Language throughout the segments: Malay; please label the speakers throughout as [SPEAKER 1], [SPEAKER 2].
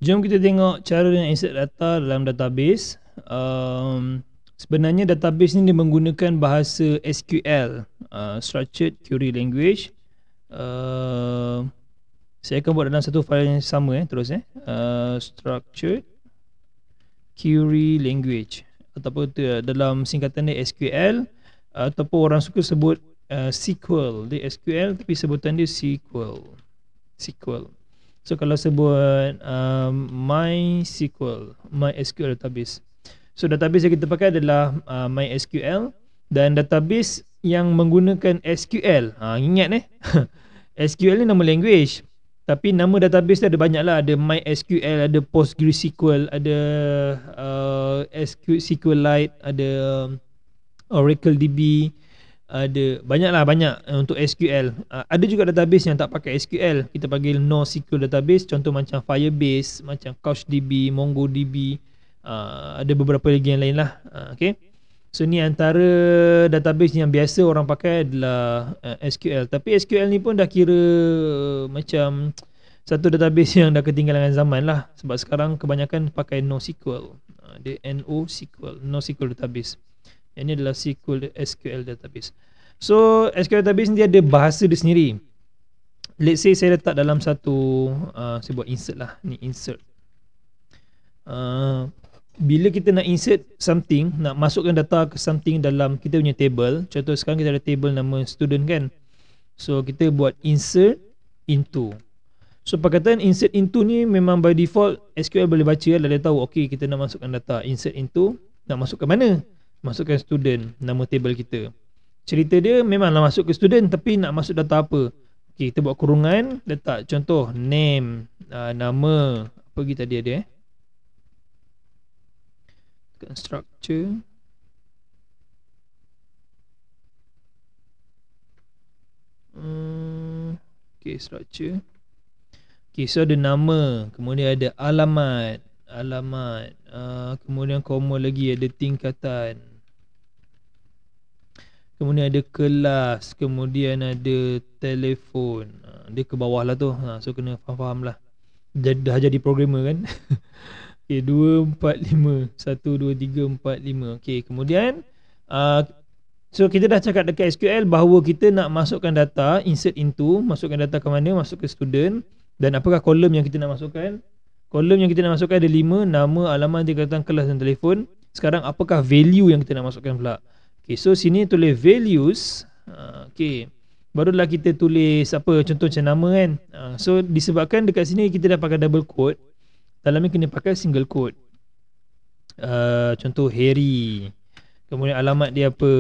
[SPEAKER 1] Jom kita tengok cara nak insert data dalam database. Sebenarnya database ni dia menggunakan bahasa SQL, Structured Query Language. Saya akan buat dalam satu file yang sama terus Structured Query Language, ataupun dalam singkatan dia SQL, ataupun orang suka sebut SQL. Dia SQL tapi sebutan dia SQL. So kalau sebut MySQL database. So database yang kita pakai adalah MySQL, dan database yang menggunakan SQL, ingat SQL ni nama language, tapi nama database ada banyak lah. Ada MySQL, ada PostgreSQL, ada SQLite, ada Oracle DB, ada banyak untuk SQL. Ada juga database yang tak pakai SQL, kita panggil NoSQL database. Contoh macam Firebase, macam CouchDB, MongoDB, ada beberapa lagi yang lain lah. Okay, so ni antara database yang biasa orang pakai adalah SQL. Tapi SQL ni pun dah kira macam satu database yang dah ketinggalan zaman lah, sebab sekarang kebanyakan pakai NoSQL. Dia NoSQL database. Yang ni adalah SQL database. So SQL database ni dia ada bahasa dia sendiri. Let's say saya letak dalam satu saya buat insert lah. Ni insert. Bila kita nak insert something, nak masukkan data ke something dalam kita punya table. Contoh sekarang kita ada table nama student kan. So kita buat insert into. So perkataan insert into ni memang by default SQL boleh baca lah. Dia tahu okay, kita nak masukkan data. Insert into, nak masuk ke mana? Masukkan student, nama table kita. Cerita dia memanglah masuk ke student, tapi nak masuk data apa? Okay, kita buat kurungan, letak contoh name, nama, apa lagi tadi ada structure. Okay, structure. Okay, so ada nama, kemudian ada alamat, kemudian koma lagi, ada tingkatan, kemudian ada kelas, kemudian ada telefon. Dia ke bawah lah tu. So kena faham lah. Dah jadi programmer kan. Okay, 2, 4, 5 1, 2, 3, 4, 5. Okay, kemudian so kita dah cakap dekat SQL bahawa kita nak masukkan data, insert into, masukkan data ke mana? Masuk ke student. Dan apakah kolom yang kita nak masukkan? Kolom yang kita nak masukkan ada 5, nama, alamat, tingkatan, kelas dan telefon. Sekarang apakah value yang kita nak masukkan pula? Okay, so sini tulis values. Okay, barulah kita tulis apa, contoh macam nama kan. So disebabkan dekat sini kita dah pakai double quote, dalam ni kena pakai single quote. Contoh Harry, kemudian alamat dia apa,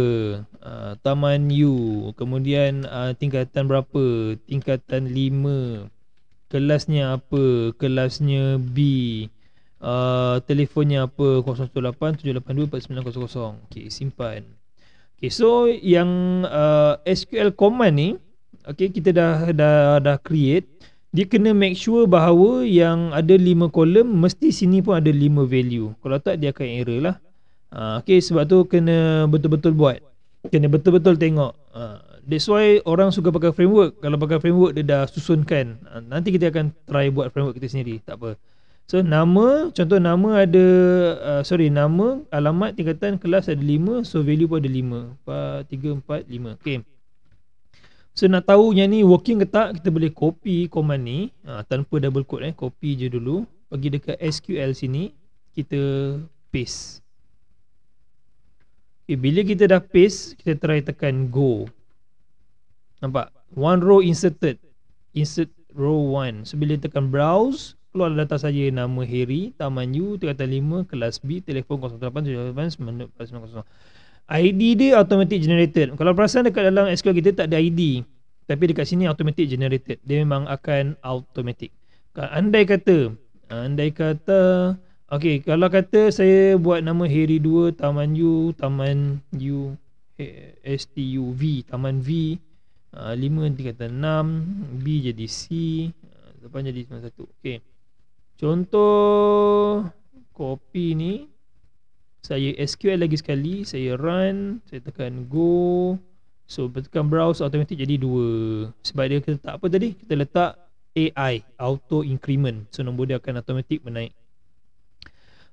[SPEAKER 1] Taman U, kemudian tingkatan berapa, tingkatan 5, kelasnya apa, kelasnya B, telefonnya apa, 018-782-4900. Okay, simpan. Okay, so yang SQL command ni, okay, kita dah create. Dia kena make sure bahawa yang ada 5 kolom, mesti sini pun ada 5 value. Kalau tak dia akan error lah. Okay, sebab tu kena betul-betul buat, kena betul-betul tengok. That's why orang suka pakai framework. Kalau pakai framework dia dah susunkan. Nanti kita akan try buat framework kita sendiri, tak apa. So nama, contoh nama ada nama, alamat, tingkatan, kelas ada 5. So value pun ada 5, 4, 3, 4, 5. Okay, so nak tahu yang ni working ke tak, kita boleh copy command ni tanpa double quote. Copy je dulu, pergi dekat SQL sini, kita paste. Okay, bila kita dah paste, kita try tekan go. Nampak? One row inserted. Insert row 1. So bila tekan browse, keluar data saja, nama Harry, Taman U, tingkatan 5, kelas B, telefon 0878 ID dia automatic generated. Kalau perasan dekat dalam SQL kita tak ada ID, tapi dekat sini automatic generated. Dia memang akan automatic. Andai kata okay, kalau kata saya buat nama Harry 2, Taman U, STUV, Taman V, 5 tingkatan 6, B jadi C, depan jadi 91. Okay, contoh copy ni, saya SQL lagi sekali, saya run, saya tekan go. So tekan browse, automatic jadi 2. Sebab dia kita letak apa tadi? Kita letak AI, auto increment. So nombor dia akan automatic menaik.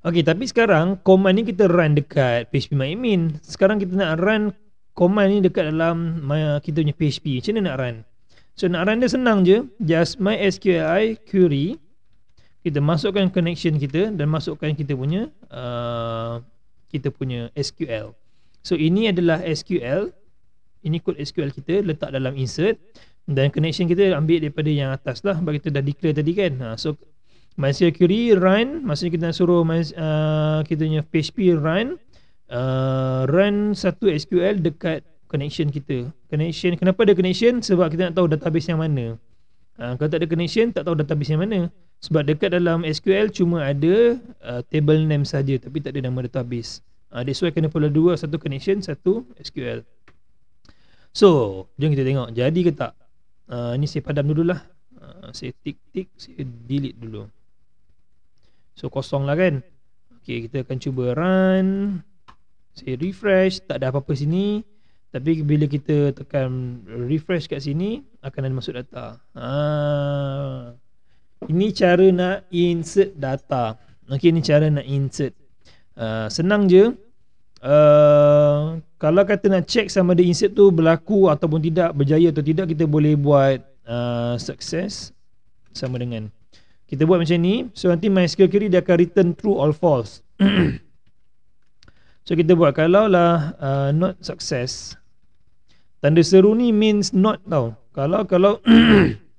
[SPEAKER 1] Okey, tapi sekarang command ni kita run dekat phpMyAdmin. Sekarang kita nak run command ni dekat dalam kita punya PHP. Macam mana nak run? So nak run dia senang je. Just MySQLi query. Kita masukkan connection kita dan masukkan kita punya SQL. So ini adalah SQL. Ini kod SQL kita letak dalam insert. Dan connection kita ambil daripada yang atas lah. Sebab kita dah declare tadi kan. So MySQL query run. Maksudnya kita nak suruh kita punya PHP run. Run satu SQL dekat connection kita. Connection, kenapa ada connection? Sebab kita nak tahu database yang mana. Kalau tak ada connection, tak tahu database yang mana. Sebab dekat dalam SQL cuma ada table name saja, tapi tak ada nama database. That's why kena perlu dua, satu connection, satu SQL. So, jom kita tengok jadi ke tak. Ni saya padam dululah. Saya tik-tik, saya delete dulu. So kosong lah kan. Okay, kita akan cuba run. Saya refresh, tak ada apa-apa sini. Tapi bila kita tekan refresh kat sini, akan ada masuk data. Ini cara nak insert data. Okay, ini cara nak insert. Senang je. Kalau kata nak check sama ada insert tu berlaku ataupun tidak, berjaya atau tidak, kita boleh buat success sama dengan kita buat macam ni. So nanti MySQL query dia akan return true or false. So kita buat kalau lah not success. Tanda seru ni means not tau. Kalau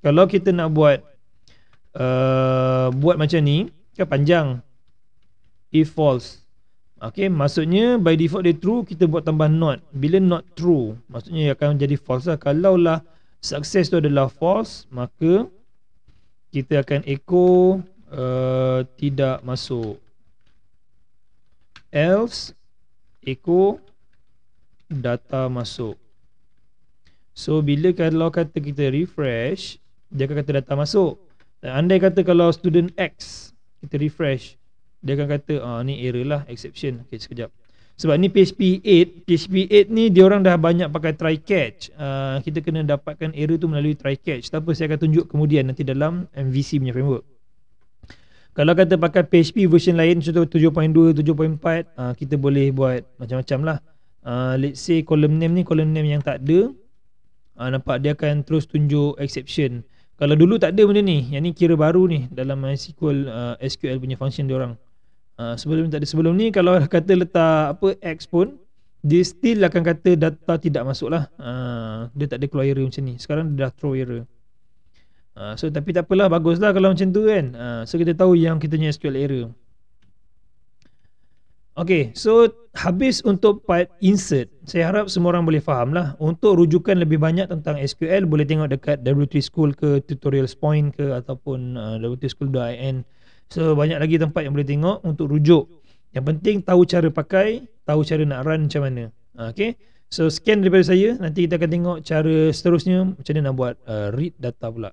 [SPEAKER 1] kalau kita nak buat macam ni kan panjang. If false. Okay, maksudnya by default dia true, kita buat tambah not. Bila not true, maksudnya akan jadi false lah. Kalau lah success tu adalah false, maka kita akan echo tidak masuk. Else echo data masuk. So bila kalau kata kita refresh, dia akan kata data masuk. Dan andai kata kalau student X kita refresh, dia akan kata ni error lah, exception. Okay, sekejap. Sebab ni PHP 8 ni dia orang dah banyak pakai try catch. Kita kena dapatkan error tu melalui try catch. Tak apa, saya akan tunjuk kemudian nanti dalam MVC punya framework. Kalau kata pakai PHP version lain, contoh 7.2, 7.4, kita boleh buat macam-macam lah. Let's say column name ni column name yang tak ada. Nampak dia akan terus tunjuk exception. Kalau dulu tak ada benda ni, yang ni kira baru ni dalam MySQL SQL punya function dia orang. Sebelum tak ada, sebelum ni kalau kata letak apa X pun, dia still akan kata data tidak masuk lah. Dia tak ada keluar error macam ni. Sekarang dia dah throw error. So tapi tak apalah, baguslah kalau macam tu kan. So kita tahu yang kita punya SQL error. Okay, so habis untuk part insert. Saya harap semua orang boleh faham lah. Untuk rujukan lebih banyak tentang SQL, boleh tengok dekat W3 School ke, Tutorials Point ke, ataupun w3school.in. So banyak lagi tempat yang boleh tengok untuk rujuk. Yang penting tahu cara pakai, tahu cara nak run macam mana. Okay, so sekian daripada saya. Nanti kita akan tengok cara seterusnya, macam mana nak buat read data pula.